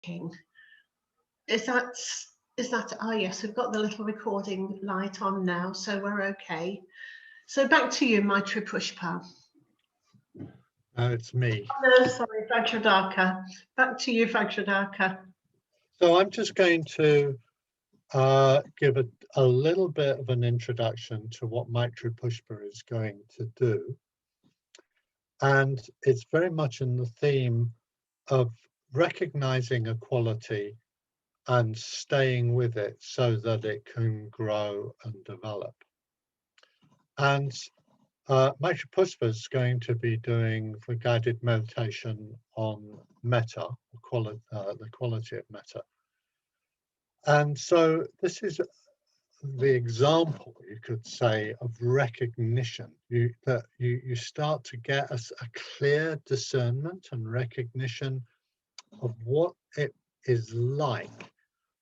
working. Is that, oh yes, we've got the little recording light on now, so we're okay. So back to you, Maitripushpa. No, it's me. No, sorry, Vajradaka. Back to you, Vajradaka. So I'm just going to give a little bit of an introduction to what Maitripushpa is going to do. And it's very much in the theme of recognizing a quality and staying with it so that it can grow and develop. And Maitripushpa is going to be doing the guided meditation on metta, the quality of metta. And so this is the example, you could say, of recognition. You start to get a clear discernment and recognition of what it is like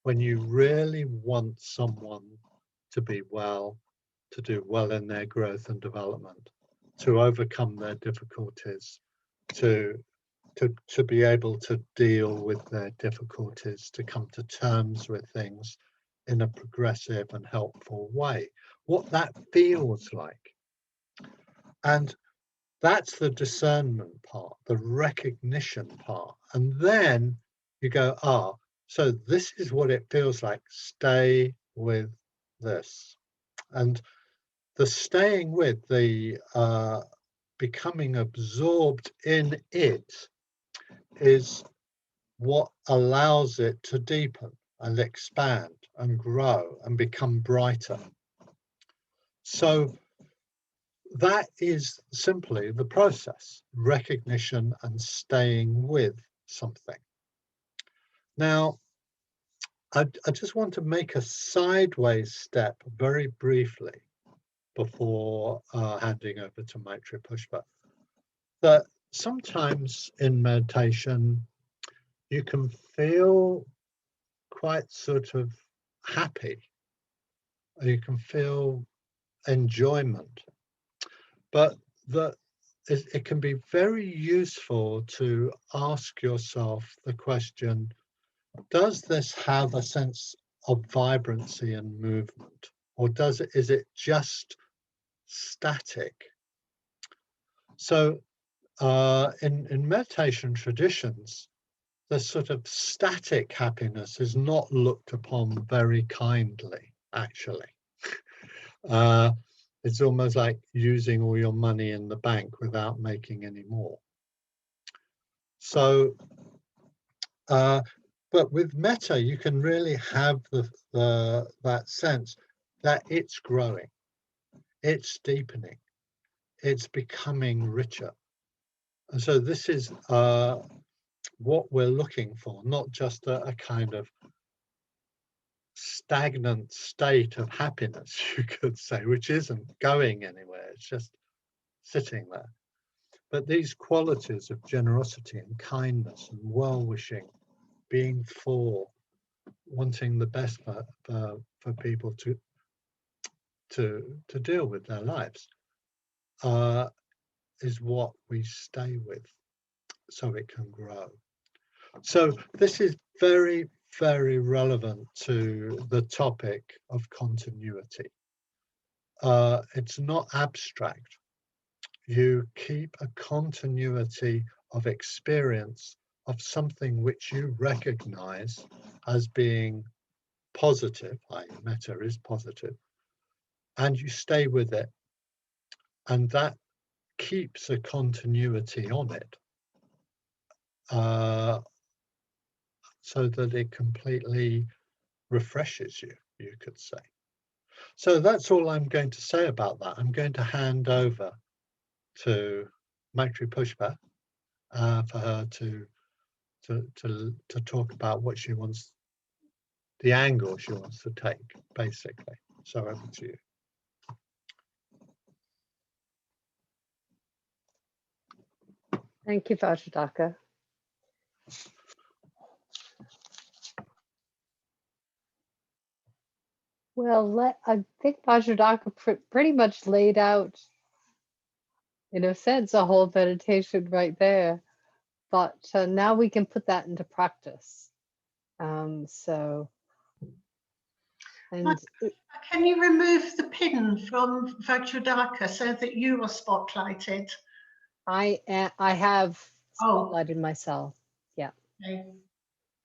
when you really want someone to be well, to do well in their growth and development, to overcome their difficulties, to be able to deal with their difficulties, to come to terms with things in a progressive and helpful way, what that feels like. And that's the discernment part, the recognition part. And then you go, so this is what it feels like. Stay with this. And the staying with, the becoming absorbed in it is what allows it to deepen and expand and grow and become brighter. So that is simply the process, recognition and staying with something. Now, I just want to make a sideways step very briefly before handing over to Maitripushpa. That sometimes in meditation, you can feel quite sort of happy. You can feel enjoyment. But it can be very useful to ask yourself the question, does this have a sense of vibrancy and movement? Or is it just static? So in meditation traditions, the sort of static happiness is not looked upon very kindly, actually. It's almost like using all your money in the bank without making any more. So, but with metta, you can really have that sense that it's growing, it's deepening, it's becoming richer. And so this is what we're looking for, not just a kind of stagnant state of happiness, you could say, which isn't going anywhere, it's just sitting there. But these qualities of generosity and kindness and well-wishing, being for, wanting the best for people to deal with their lives, is what we stay with so it can grow. So this is very, very relevant to the topic of continuity. It's not abstract. You keep a continuity of experience of something which you recognize as being positive, i.e. metta is positive, and you stay with it. And that keeps a continuity on it. So that it completely refreshes you, you could say. So that's all I'm going to say about that. I'm going to hand over to Maitripushpa for her to talk about what she wants, the angle she wants to take, basically. So over to you. Thank you, Vajradaka. Well, I think Vajradaka pretty much laid out, in a sense, a whole meditation right there. But now we can put that into practice. So, and Can you remove the pin from Vajradaka so that you are spotlighted? I have Oh. spotlighted myself. Yeah. Okay.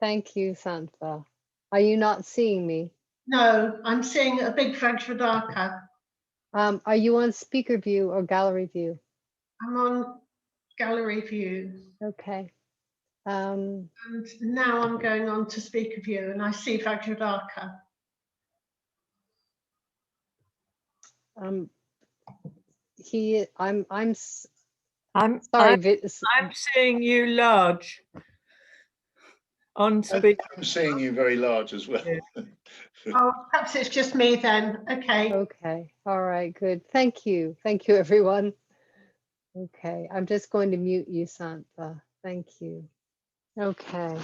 Thank you, Santa. Are you not seeing me? No, I'm seeing a big Vajradaka. Are you on speaker view or gallery view? I'm on gallery view. Okay. And now I'm going on to speaker view and I see Vajradaka. I'm seeing you large on speaker. I'm seeing you very large as well. Oh, perhaps it's just me then. Okay. Okay. All right. Good. Thank you. Thank you, everyone. Okay. I'm just going to mute you, Santa. Thank you. Okay.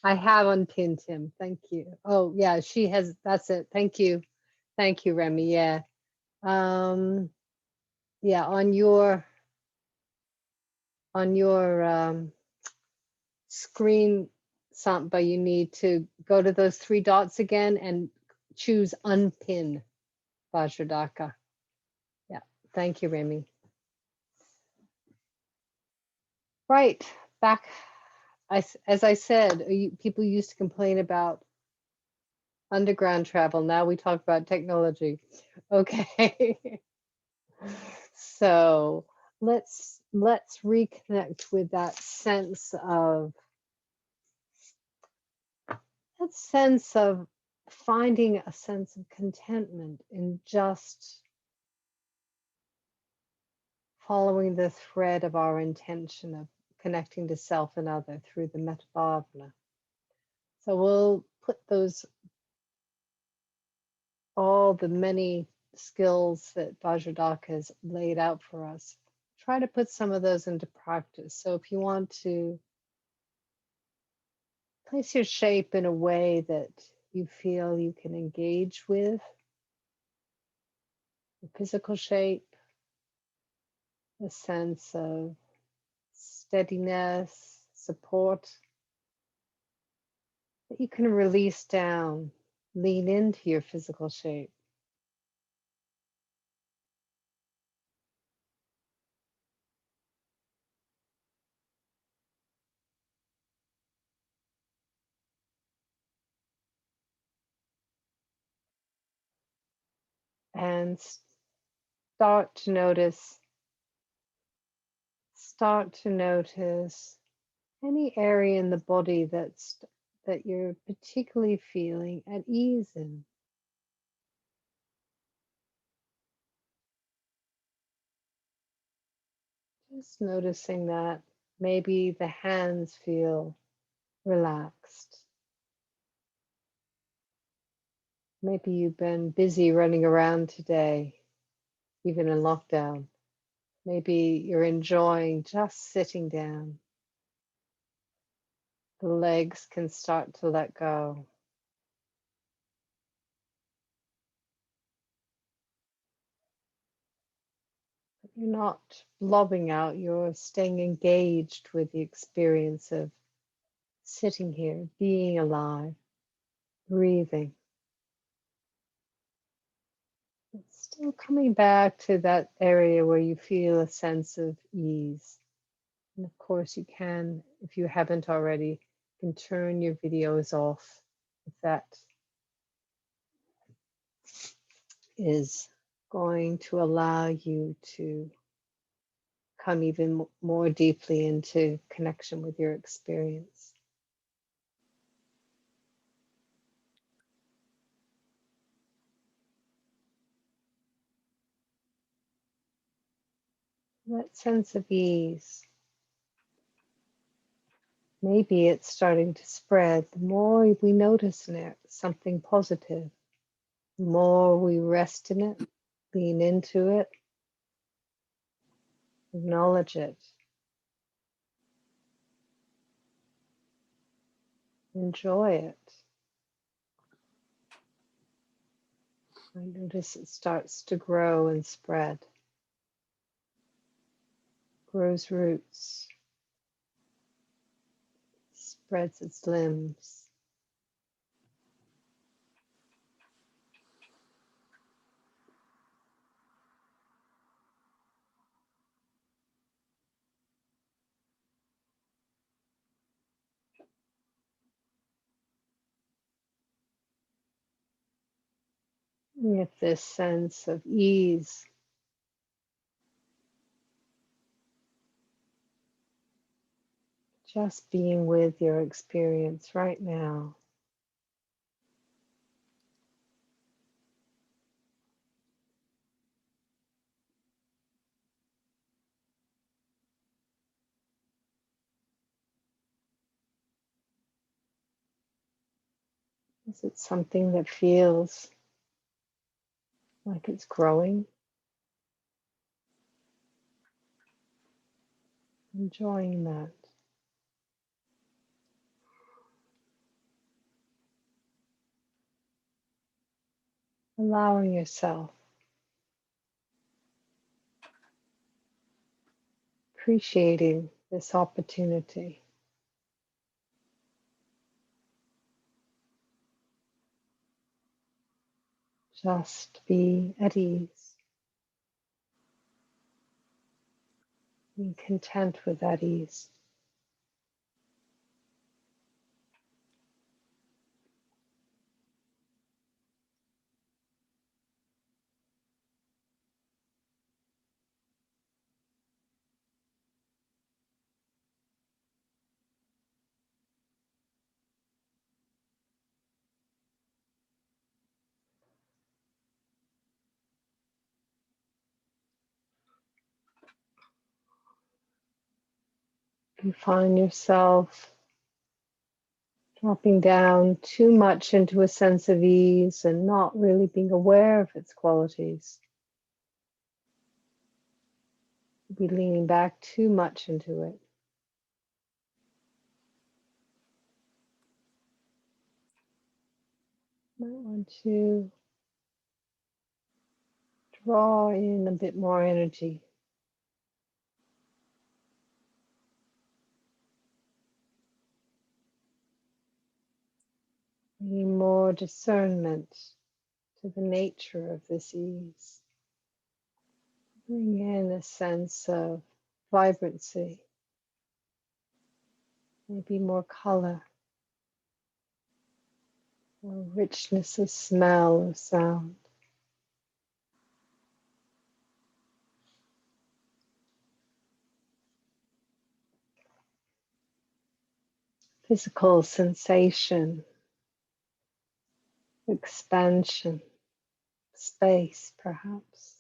I have unpinned him. Thank you. Oh, yeah, she has. That's it. Thank you. Thank you, Remy. Yeah. Yeah, on your screen, Santa, you need to go to those three dots again and choose unpin Vajradaka. Yeah. Thank you, Remy. Right. Back. As I said, people used to complain about underground travel. Now we talk about technology. Okay. So let's reconnect with that sense of finding a sense of contentment in just following the thread of our intention of connecting to self and other through the metta bhavana. So we'll put all the many skills that Vajradaka has laid out for us, try to put some of those into practice. So if you want to place your shape in a way that you feel you can engage with, the physical shape, a sense of steadiness, support, that you can release down, lean into your physical shape. And start to notice any area in the body that you're particularly feeling at ease in. Just noticing that maybe the hands feel relaxed. Maybe you've been busy running around today, even in lockdown. Maybe you're enjoying just sitting down. The legs can start to let go. But you're not lobbing out, you're staying engaged with the experience of sitting here, being alive, breathing. Still coming back to that area where you feel a sense of ease. And of course you can, if you haven't already, you can turn your videos off if that is going to allow you to come even more deeply into connection with your experience. That sense of ease, maybe it's starting to spread. The more we notice in it something positive, the more we rest in it, lean into it, acknowledge it, enjoy it. I notice it starts to grow and spread, grows roots, spreads its limbs. With this sense of ease, just being with your experience right now. Is it something that feels like it's growing? Enjoying that. Allowing yourself, appreciating this opportunity. Just be at ease. Be content with that ease. You find yourself dropping down too much into a sense of ease and not really being aware of its qualities. Be leaning back too much into it. Might want to draw in a bit more energy. Bringing more discernment to the nature of this ease. Bring in a sense of vibrancy, maybe more color, more richness of smell or sound. Physical sensation, expansion, space perhaps.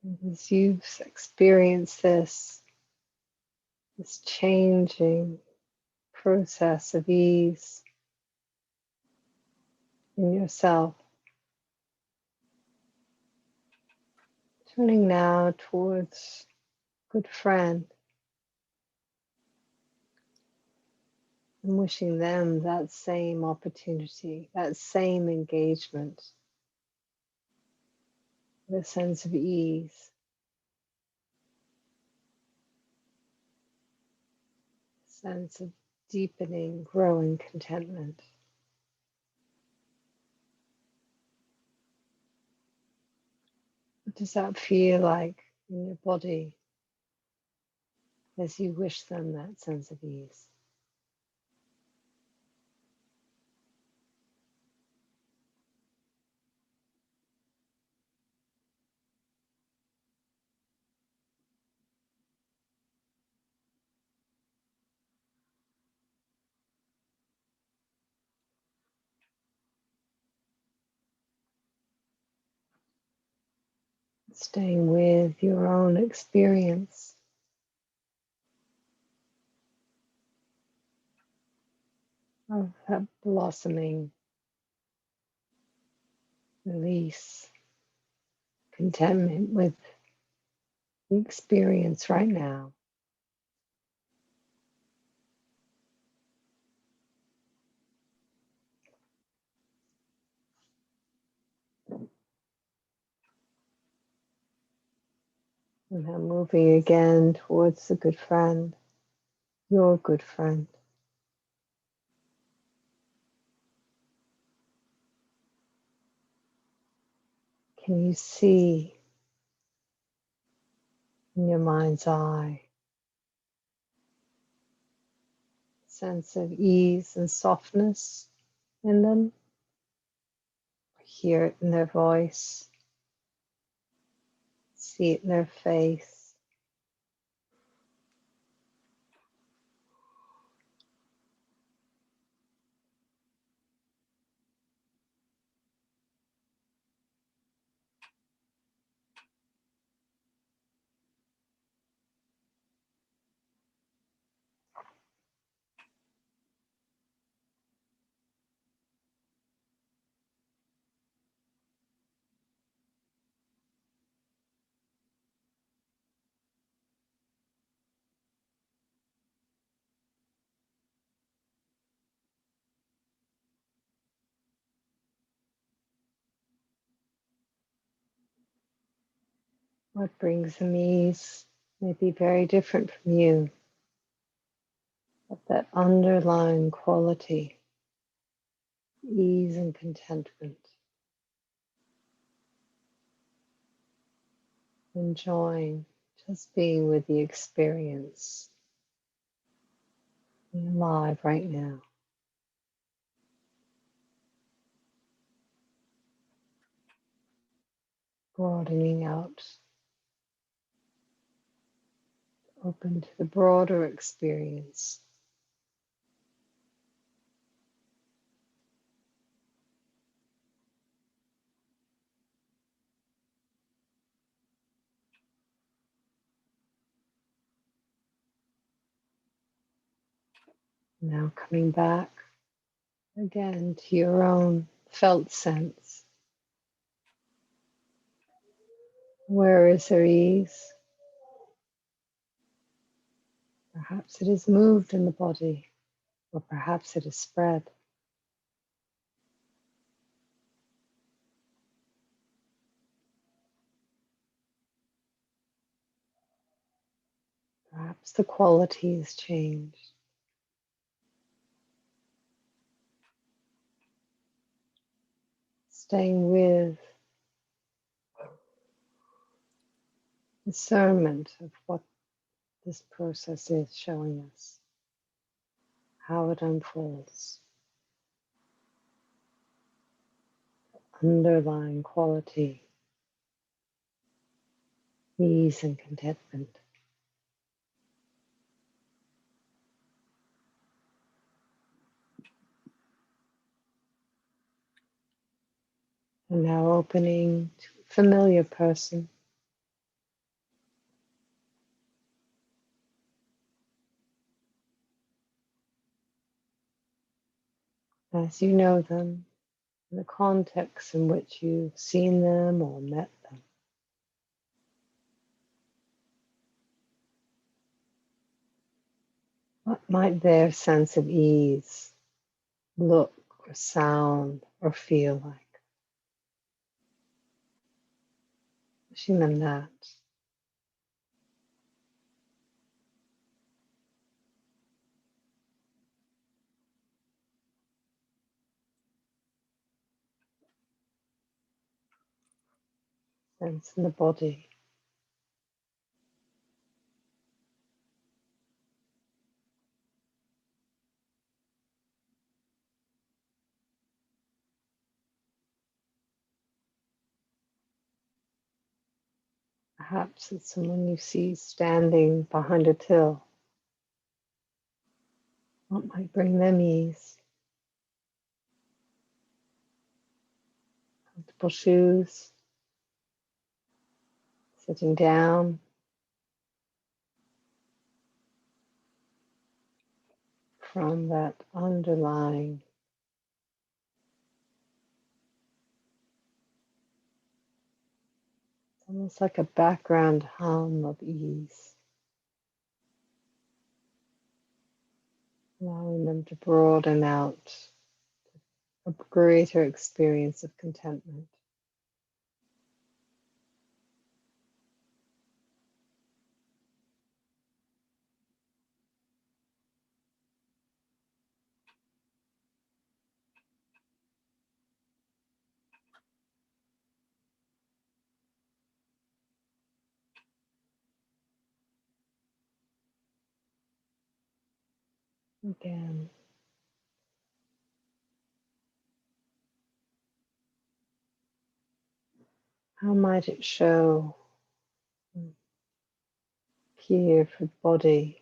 And as you've experienced this changing process of ease in yourself, turning now towards a good friend and wishing them that same opportunity, that same engagement, with a sense of ease, sense of deepening, growing contentment. What does that feel like in your body as you wish them that sense of ease? Staying with your own experience of that blossoming release, contentment with the experience right now. And now moving again towards the good friend, your good friend. Can you see in your mind's eye a sense of ease and softness in them? Hear it in their voice, see it in their face. What brings them ease may be very different from you, but that underlying quality, ease and contentment, enjoying just being with the experience, being alive right now. Broadening out, open to the broader experience. Now coming back again to your own felt sense. Where is there ease? Perhaps it is moved in the body, or perhaps it is spread. Perhaps the quality has changed. Staying with discernment of what this process is showing us, how it unfolds, underlying quality, ease and contentment. And now opening to a familiar person. As you know them, in the context in which you've seen them or met them. What might their sense of ease look or sound or feel like? Wishing them that. Sense in the body. Perhaps it's someone you see standing behind a till. What might bring them ease? Comfortable shoes, sitting down, from that underlying almost like a background hum of ease, allowing them to broaden out a greater experience of contentment. again. How might it show, appear for the body?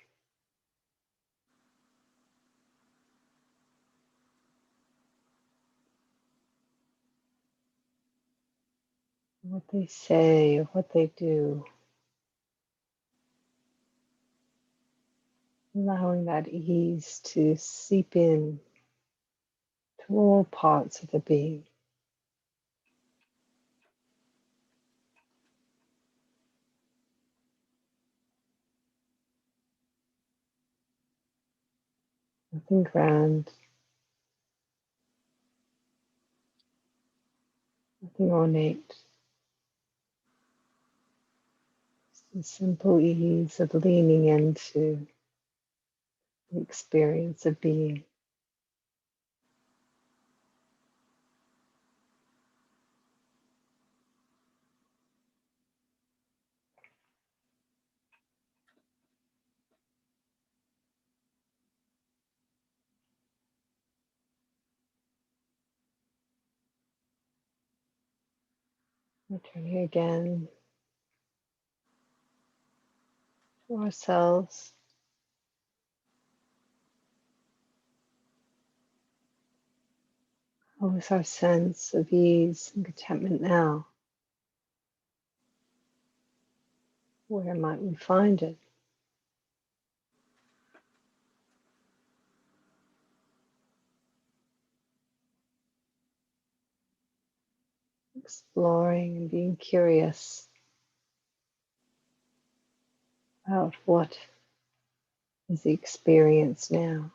What they say, or what they do. Allowing that ease to seep in to all parts of the being. Nothing grand, nothing ornate. Just the simple ease of leaning into the experience of being. Returning again to ourselves. How is our sense of ease and contentment now? Where might we find it? Exploring and being curious about what is the experience now.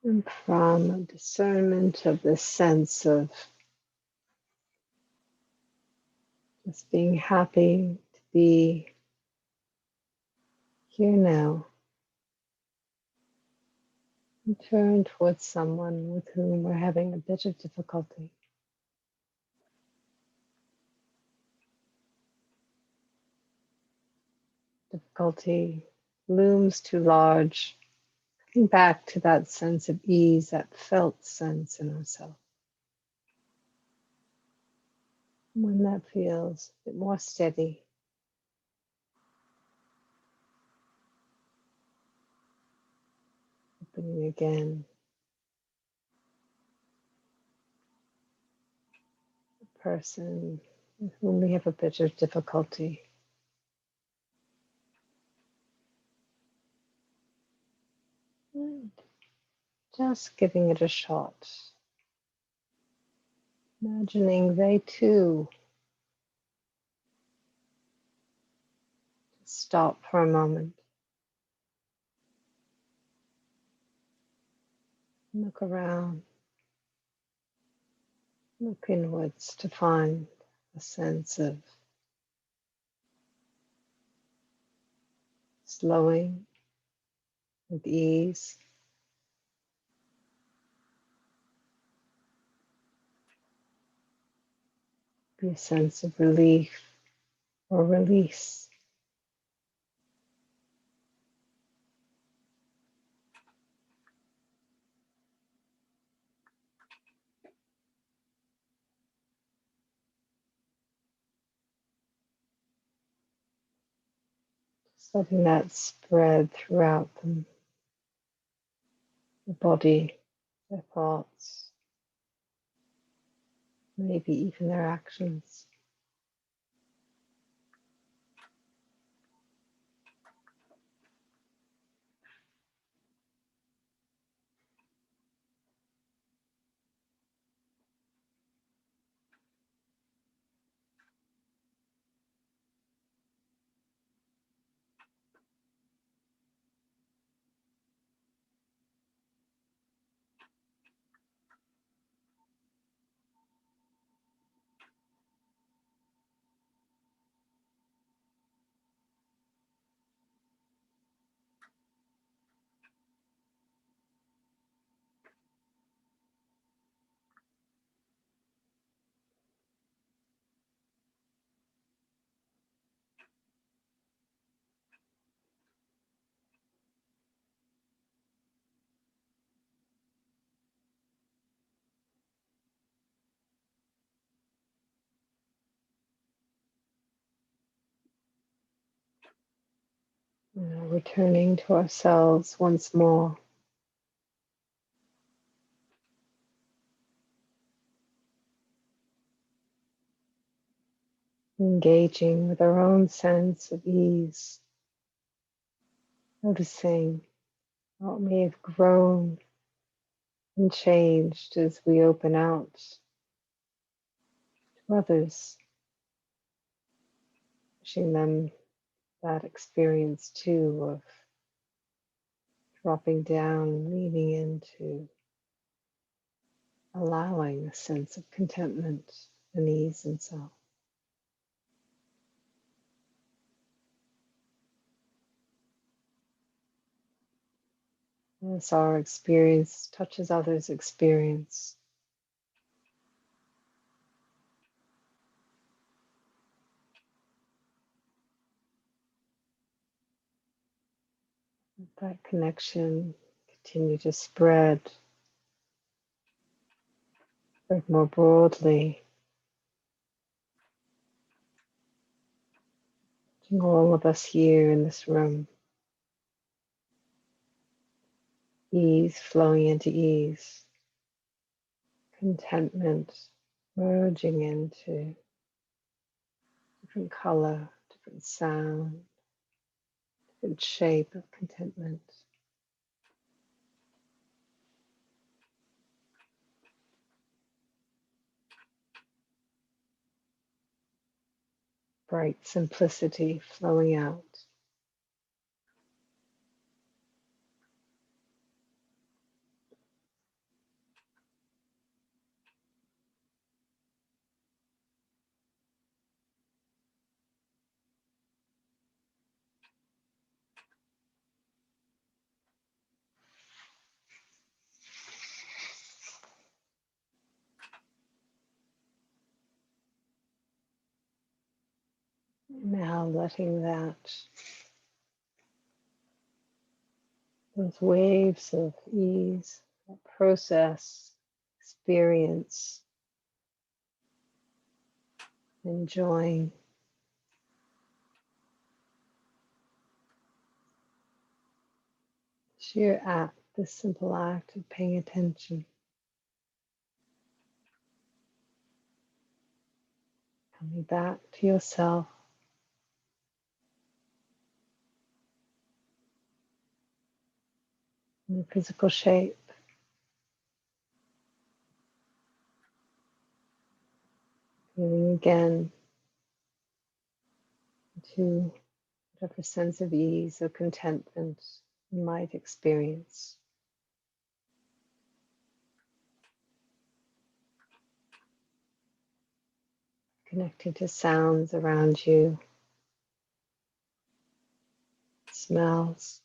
And from a discernment of this sense of just being happy to be here now, and turn towards someone with whom we're having a bit of difficulty. Difficulty looms too large. Coming back to that sense of ease, that felt sense in ourselves. When that feels a bit more steady, opening again. The person with whom we have a bit of difficulty. And just giving it a shot. Imagining they too stop for a moment. Look around. Look inwards to find a sense of slowing with ease. Be a sense of relief or release. Just letting that spread throughout them, the body, their thoughts, maybe even their actions. Now returning to ourselves once more. Engaging with our own sense of ease. Noticing how it may have grown and changed as we open out to others. Wishing them that experience too of dropping down, leaning into allowing a sense of contentment and ease in self. As our experience touches others' experience, that connection continue to spread more broadly, to all of us here in this room. Ease flowing into ease, contentment merging into different color, different sound, different shape of contentment. Bright simplicity flowing out. Now letting those waves of ease, that process, experience, enjoying sheer act, the simple act of paying attention. Coming back to yourself. In the physical shape. Feeling again into whatever sense of ease or contentment you might experience. Connecting to sounds around you, smells.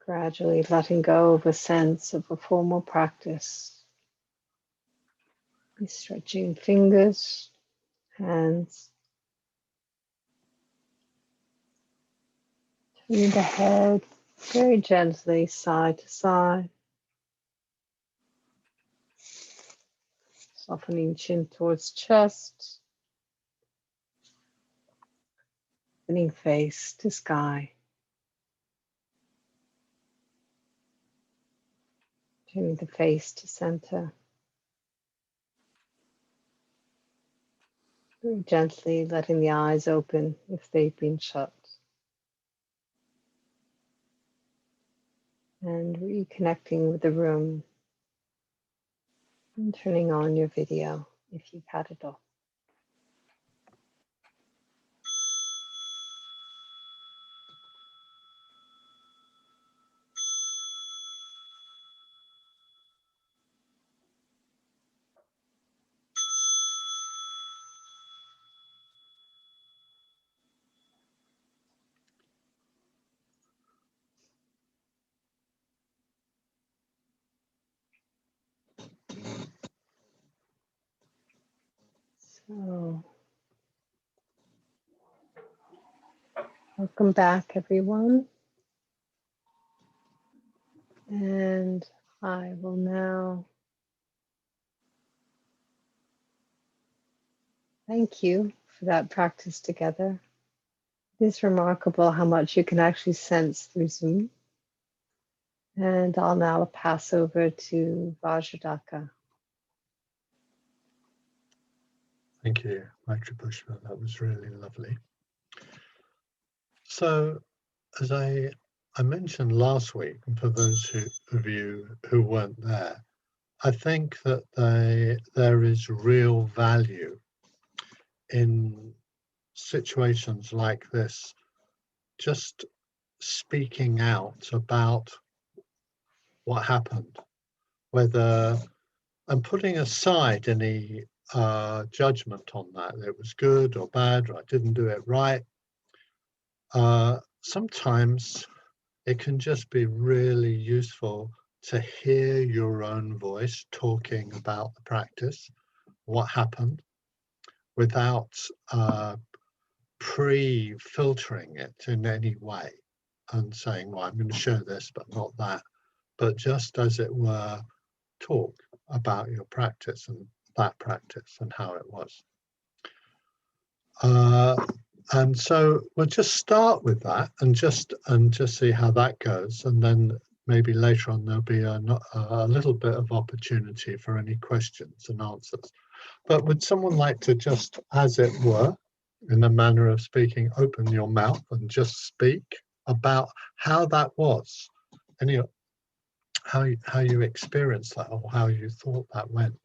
Gradually letting go of a sense of a formal practice. Be stretching fingers, hands. Turning the head very gently side to side. Softening chin towards chest. Opening face to sky. Turning the face to center. Very gently letting the eyes open if they've been shut. And reconnecting with the room. And turning on your video if you've had it off. So, welcome back, everyone. And I will now Thank you for that practice together. It is remarkable how much you can actually sense through Zoom. And I'll now pass over to Vajradaka. Thank you, Maitripushpa. That was really lovely. So, as I mentioned last week, and for those of you who weren't there, I think that there is real value in situations like this, just speaking out about what happened, and putting aside any judgment on that, it was good or bad, or I didn't do it right. Sometimes it can just be really useful to hear your own voice talking about the practice, what happened, without pre-filtering it in any way and saying, well, I'm going to show this, but not that. But just, as it were, talk about your practice and that practice and how it was. And so we'll just start with that and just see how that goes, and then maybe later on there'll be a little bit of opportunity for any questions and answers. But would someone like to just, as it were, in a manner of speaking, open your mouth and just speak about how that was, and how you experienced that, or how you thought that went?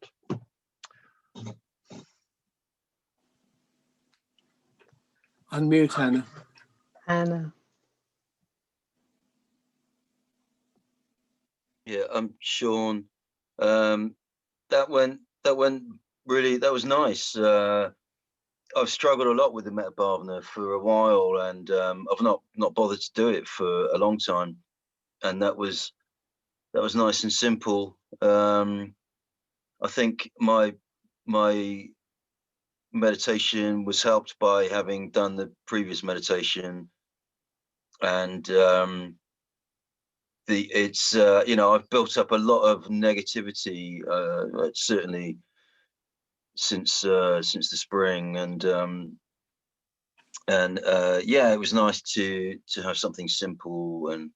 Unmute, Anna. Anna. Yeah, I'm Sean. That went really. That was nice. I've struggled a lot with the Metta Bhavana for a while, and I've not bothered to do it for a long time. And that was nice and simple. I think my meditation was helped by having done the previous meditation, and I've built up a lot of negativity, certainly since the spring, and it was nice to have something simple, and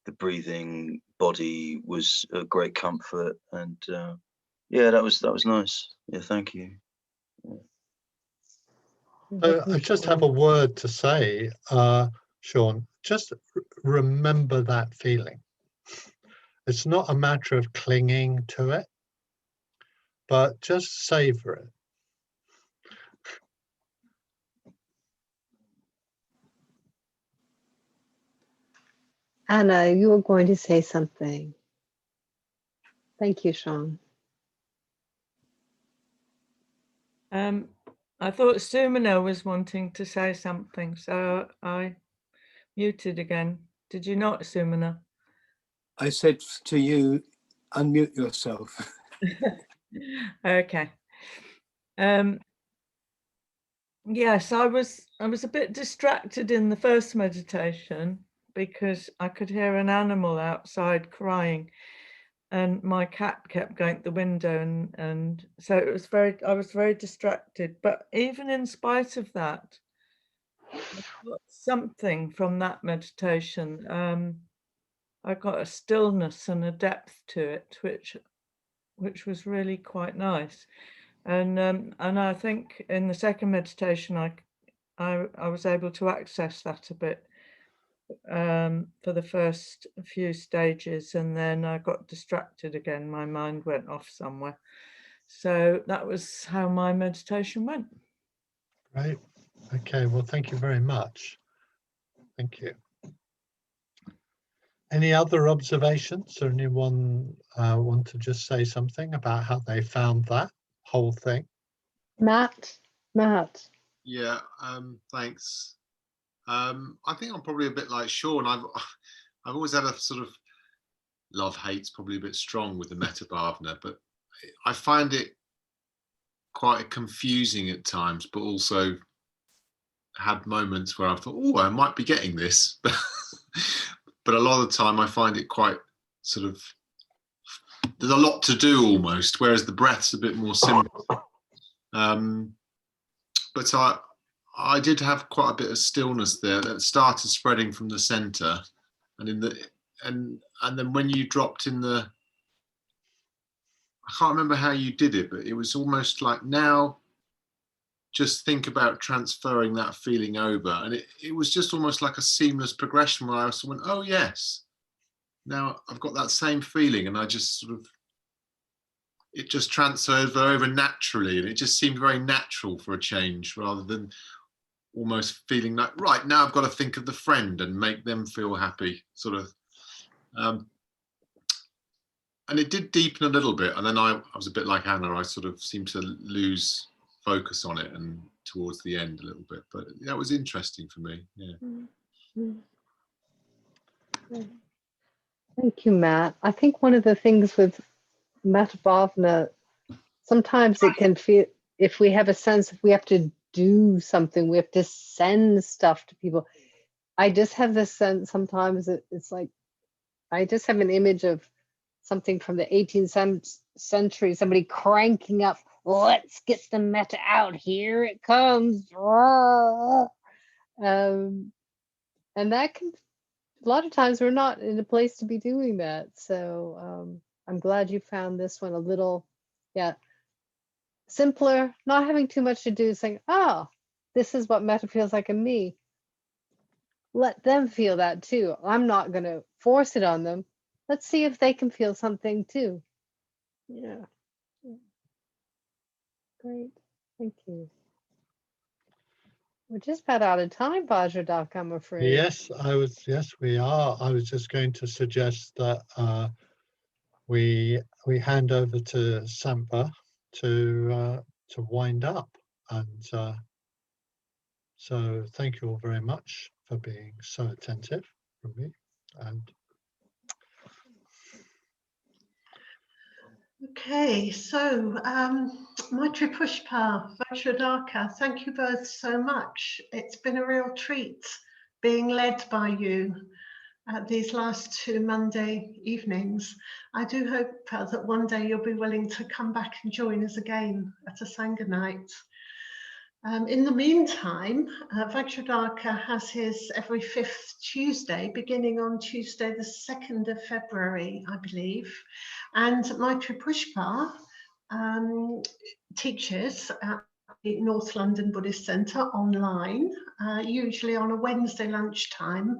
the breathing body was a great comfort, and that was nice. Yeah, thank you. I just have a word to say, Sean. Just remember that feeling. It's not a matter of clinging to it, but just savor it. Anna, you were going to say something. Thank you, Sean. I thought Sumana was wanting to say something, so I muted again. Did you not, Sumana? I said to you, unmute yourself. Okay. Yes, I was a bit distracted in the first meditation because I could hear an animal outside crying, and my cat kept going to the window, and so I was very distracted. But even in spite of that, I got something from that meditation. I got a stillness and a depth to it, which was really quite nice. And I think in the second meditation, I was able to access that a bit for the first few stages, and then I got distracted again. My mind went off somewhere. So that was how my meditation went. Right. Okay. Well, thank you very much. Thank you. Any other observations, or anyone want to just say something about how they found that whole thing? Matt. Yeah, thanks. I think I'm probably a bit like Sean. I've always had a sort of love-hate's probably a bit strong with the Metta Bhavana, but I find it quite confusing at times, but also had moments where I thought, oh, I might be getting this. But a lot of the time I find it quite sort of, there's a lot to do almost, whereas the breath's a bit more simple. But I did have quite a bit of stillness there that started spreading from the center, and in the and then when you dropped in the, I can't remember how you did it, but it was almost like, now just think about transferring that feeling over, and it was just almost like a seamless progression where I also went, oh yes, now I've got that same feeling, and I just sort of, it just transferred over naturally, and it just seemed very natural for a change, rather than almost feeling like, right, now I've got to think of the friend and make them feel happy, sort of. And it did deepen a little bit, and then I was a bit like Anna, I sort of seemed to lose focus on it, and towards the end a little bit, but that was interesting for me. Yeah. Thank you, Matt. I think one of the things with Metta Bhavana, sometimes it can feel, if we have a sense if we have to do something, we have to send stuff to people. I just have this sense sometimes that it's like, I just have an image of something from the 18th century, somebody cranking up, let's get the metta out, here it comes. And that can, a lot of times we're not in a place to be doing that. So I'm glad you found this one a little, simpler, not having too much to do, saying, oh, this is what metta feels like in me. Let them feel that too. I'm not going to force it on them. Let's see if they can feel something too. Yeah. Great. Thank you. We're just about out of time, Vajradaka, I'm afraid. Yes, we are. I was just going to suggest that we hand over to Sampa to wind up, and so thank you all very much for being so attentive from me. And okay, so Maitripushpa, Vajradaka, thank you both so much. It's been a real treat being led by you these last 2 Monday evenings. I do hope that one day you'll be willing to come back and join us again at a Sangha night. In the meantime, Vajradaka has his every 5th Tuesday, beginning on Tuesday the 2nd of February, I believe. And Maitripushpa teaches at the North London Buddhist Centre online, usually on a Wednesday lunchtime,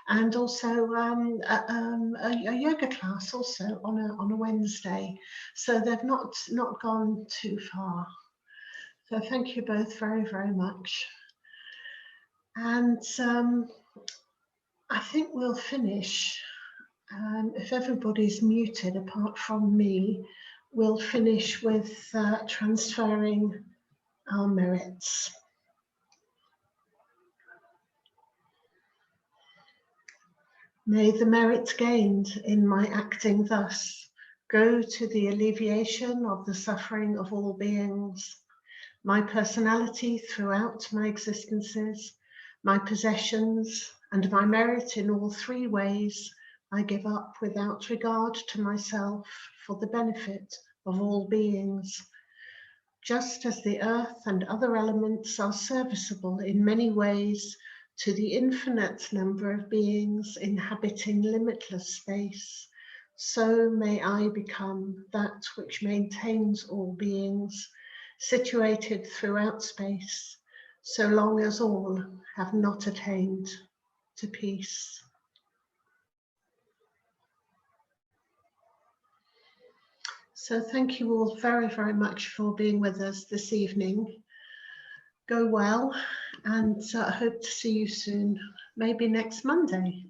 and also a yoga class also on a Wednesday. So they've not gone too far. So thank you both very, very much. And I think we'll finish, if everybody's muted apart from me, we'll finish with transferring our merits. May the merits gained in my acting thus go to the alleviation of the suffering of all beings, my personality throughout my existences, my possessions, and my merit in all 3 ways I give up without regard to myself for the benefit of all beings. Just as the earth and other elements are serviceable in many ways to the infinite number of beings inhabiting limitless space, so may I become that which maintains all beings, situated throughout space, so long as all have not attained to peace. So thank you all very, very much for being with us this evening. Go well, and I hope to see you soon, maybe next Monday.